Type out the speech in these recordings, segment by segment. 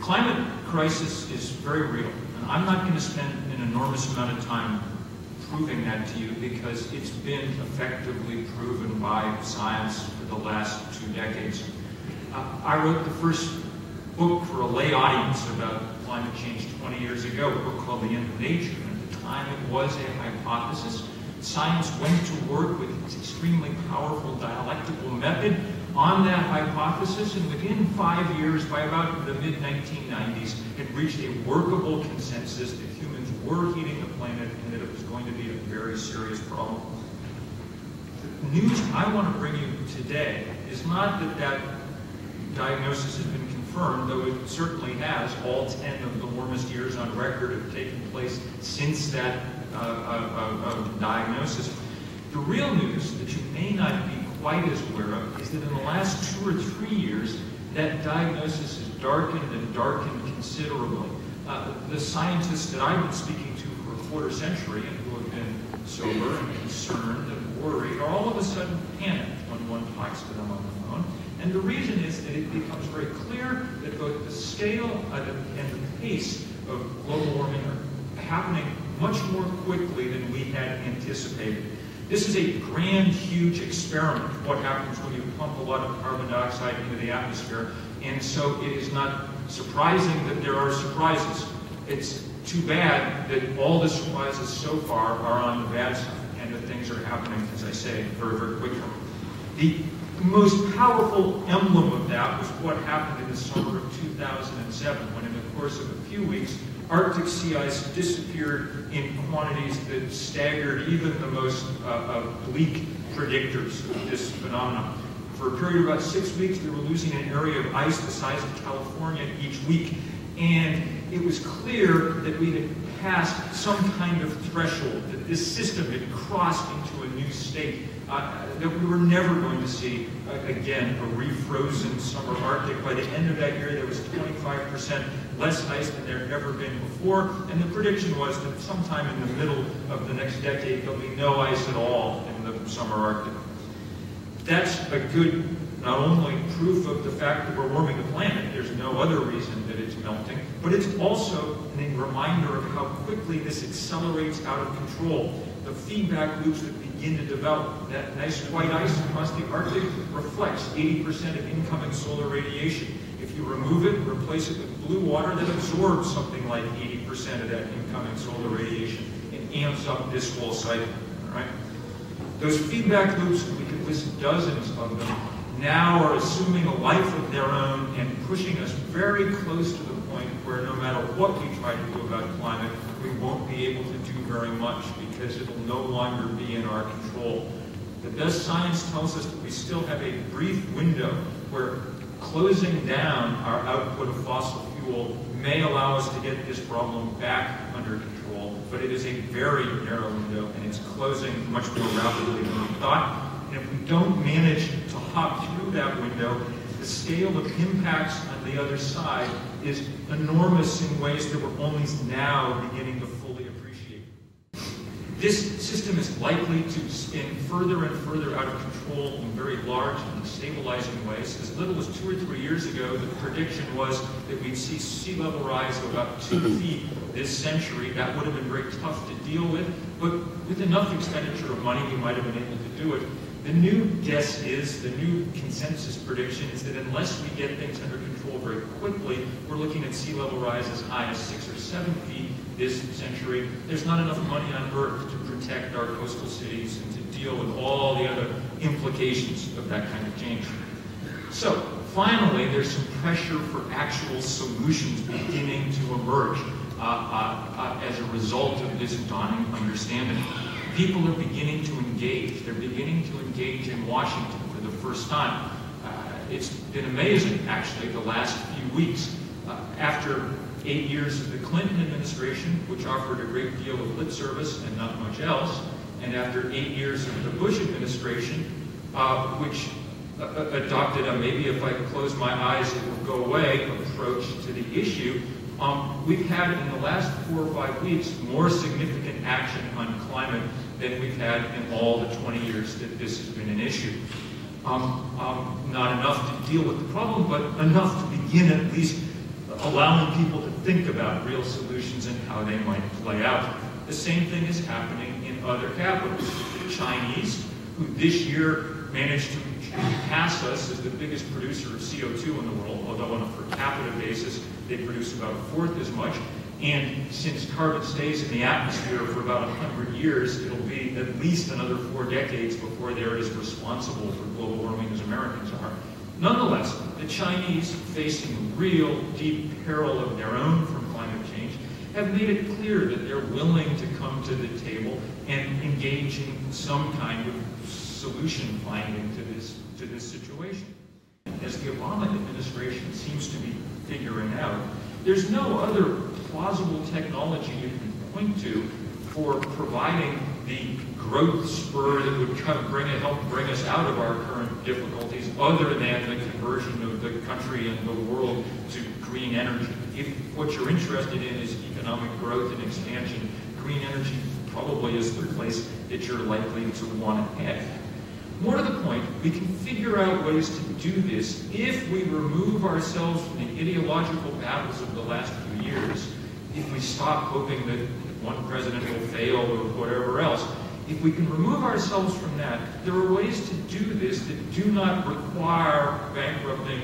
climate crisis is very real, and I'm not going to spend an enormous amount of time proving that to you because it's been effectively proven by science for the last 2 decades. I wrote the first book for a lay audience about climate change 20 years ago, a book called The End of Nature. And at the time, it was a hypothesis. Science went to work with its extremely powerful dialectical method on that hypothesis, and within 5 years, by about the mid-1990s, it reached a workable consensus that humans were heating the planet and that it was going to be a very serious problem. The news I want to bring you today is not that that diagnosis has been confirmed, though it certainly has. All 10 of the warmest years on record have taken place since that diagnosis. The real news that you may not be quite as aware of is that in the last 2 or 3 years, that diagnosis has darkened and darkened considerably. The scientists that I've been speaking to for a quarter century and who have been sober and concerned and worried are all of a sudden panicked when one talks to them on the phone. And the reason is that it becomes very clear that both the scale and the pace of global warming are happening much more quickly than we had anticipated. This is a grand, huge experiment, what happens when you pump a lot of carbon dioxide into the atmosphere, and so it is not surprising that there are surprises. It's too bad that all the surprises so far are on the bad side, and that things are happening, as I say, very, very quickly. The most powerful emblem of that was what happened in the summer of 2007, when in the course of a few weeks, Arctic sea ice disappeared in quantities that staggered even the most bleak predictors of this phenomenon. For a period of about 6 weeks, they were losing an area of ice the size of California each week. And it was clear that we had passed some kind of threshold, that this system had crossed into a new state, that we were never going to see, again, a refrozen summer Arctic. By the end of that year, there was 25% less ice than there had ever been before, and the prediction was that sometime in the middle of the next decade, there'll be no ice at all in the summer Arctic. That's a good, not only proof of the fact that we're warming the planet, there's no other reason that it's melting, but it's also a reminder of how quickly this accelerates out of control. The feedback loops that begin to develop. That nice white ice across the Arctic reflects 80% of incoming solar radiation. If you remove it and replace it with blue water, that absorbs something like 80% of that incoming solar radiation and amps up this whole cycle. All right? Those feedback loops, we could list dozens of them, now are assuming a life of their own and pushing us very close to the point where no matter what we try to do about climate, we won't be able to do very much because it will no longer be in our control. The best science tells us that we still have a brief window where closing down our output of fossil fuel may allow us to get this problem back under control, but it is a very narrow window and it's closing much more rapidly than we thought. And if we don't manage to hop through that window, the scale of impacts on the other side is enormous in ways that we're only now beginning to fully appreciate. This system is likely to spin further and further out of control in very large and destabilizing ways. As little as 2 or 3 years ago, the prediction was that we'd see sea level rise of about 2 feet this century. That would have been very tough to deal with, but with enough expenditure of money, we might have been able to do it. The new guess is, the new consensus prediction is that unless we get things under control very quickly, we're looking at sea level rise as high as 6 or 7 feet this century. There's not enough money on Earth to protect our coastal cities and to deal with all the other implications of that kind of change. So, finally, there's some pressure for actual solutions beginning to emerge as a result of this dawning understanding. People are beginning to engage. They're beginning to engage in Washington for the first time. It's been amazing, actually, the last few weeks. After 8 years of the Clinton administration, which offered a great deal of lip service and not much else, and after 8 years of the Bush administration, which adopted a maybe if I close my eyes it will go away approach to the issue, we've had in the last 4 or 5 weeks more significant action on climate than we've had in all the 20 years that this has been an issue. Not enough to deal with the problem, but enough to begin at least allowing people to think about real solutions and how they might play out. The same thing is happening in other capitals. The Chinese, who this year managed to pass us as the biggest producer of CO2 in the world, although on a per capita basis, they produce about a fourth as much. And since carbon stays in the atmosphere for about 100 years, it'll be at least another 4 decades before they're as responsible for global warming as Americans are. Nonetheless, the Chinese, facing real deep peril of their own from climate change, have made it clear that they're willing to come to the table and engage in some kind of solution finding to this situation. As the Obama administration seems to be figuring out, there's no other plausible technology you can point to for providing the growth spur that would help bring us out of our current difficulties, other than the conversion of the country and the world to green energy. If what you're interested in is economic growth and expansion, green energy probably is the place that you're likely to want to head. More to the point, we can figure out ways to do this if we remove ourselves from the ideological battles of the last few years, if we stop hoping that one president will fail or whatever else. If we can remove ourselves from that, there are ways to do this that do not require bankrupting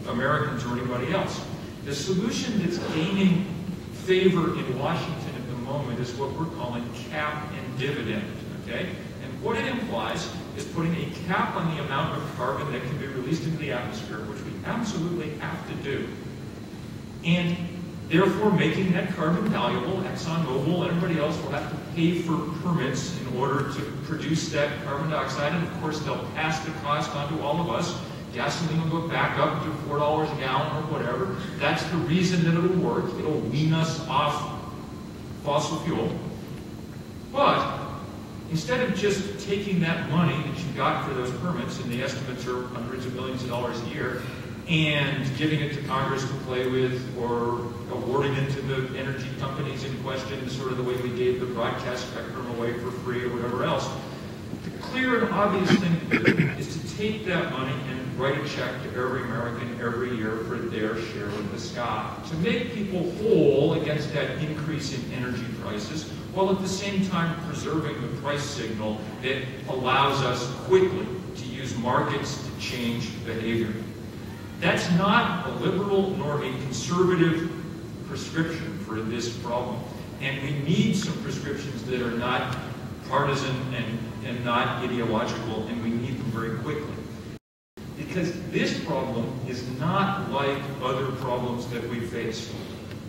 Americans or anybody else. The solution that's gaining favor in Washington at the moment is what we're calling cap and dividend, okay? And what it implies is putting a cap on the amount of carbon that can be released into the atmosphere, which we absolutely have to do, and therefore making that carbon valuable. ExxonMobil and everybody else will have to pay for permits in order to produce that carbon dioxide, and of course they'll pass the cost on to all of us. Gasoline will go back up to $4 a gallon or whatever. That's the reason that it'll work. It'll wean us off fossil fuel. But instead of just taking that money that you got for those permits, and the estimates are hundreds of millions of dollars a year, and giving it to Congress to play with, or awarding it to the energy companies in question, sort of the way we gave the broadcast spectrum away for free or whatever else, the clear and obvious thing to do is to take that money and write a check to every American every year for their share of the sky, to make people whole against that increase in energy prices, while at the same time preserving the price signal that allows us quickly to use markets to change behavior. That's not a liberal nor a conservative prescription for this problem. And we need some prescriptions that are not partisan and not ideological, and we need them very quickly. Because this problem is not like other problems that we face.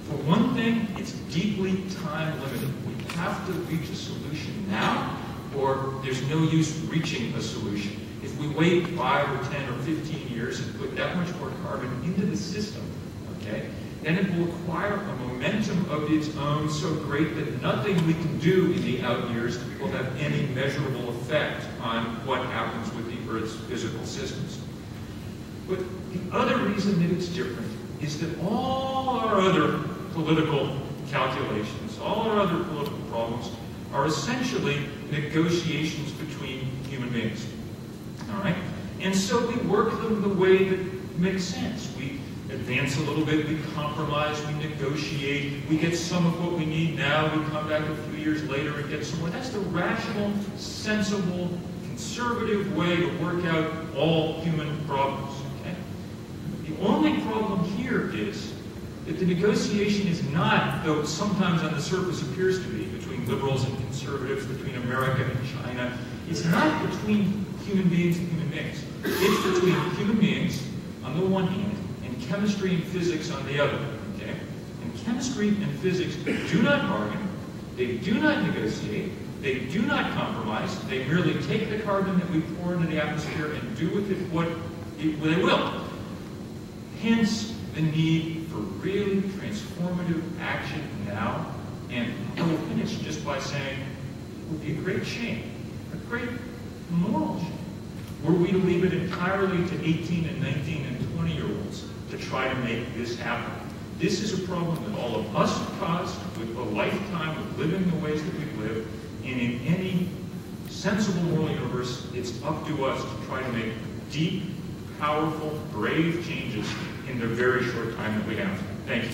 For one thing, it's deeply time limited. We have to reach a solution now, or there's no use reaching a solution. If we wait 5 or 10 or 15 years and put that much more carbon into the system, okay, then it will acquire a momentum of its own so great that nothing we can do in the out years will have any measurable effect on what happens with the Earth's physical systems. But the other reason that it's different is that all our other political calculations, all our other political problems, are essentially negotiations between human beings. All right? And so we work them the way that makes sense. We advance a little bit, we compromise, we negotiate, we get some of what we need now, we come back a few years later and get some more. That's the rational, sensible, conservative way to work out all human problems. Okay? The only problem here is that the negotiation is not, though sometimes on the surface appears to be, between liberals and conservatives, between America and China. It's not between human beings and human beings. It's between human beings on the one hand and chemistry and physics on the other. Okay? And chemistry and physics do not bargain, they do not negotiate, they do not compromise, they merely take the carbon that we pour into the atmosphere and do with it what they will. Hence the need for really transformative action now. And I will finish just by saying it would be a great shame, a great moral shame, were we to leave it entirely to 18 and 19 and 20-year-olds to try to make this happen. This is a problem that all of us have caused with a lifetime of living the ways that we live, and in any sensible moral universe, it's up to us to try to make deep, powerful, brave changes in the very short time that we have. Thank you.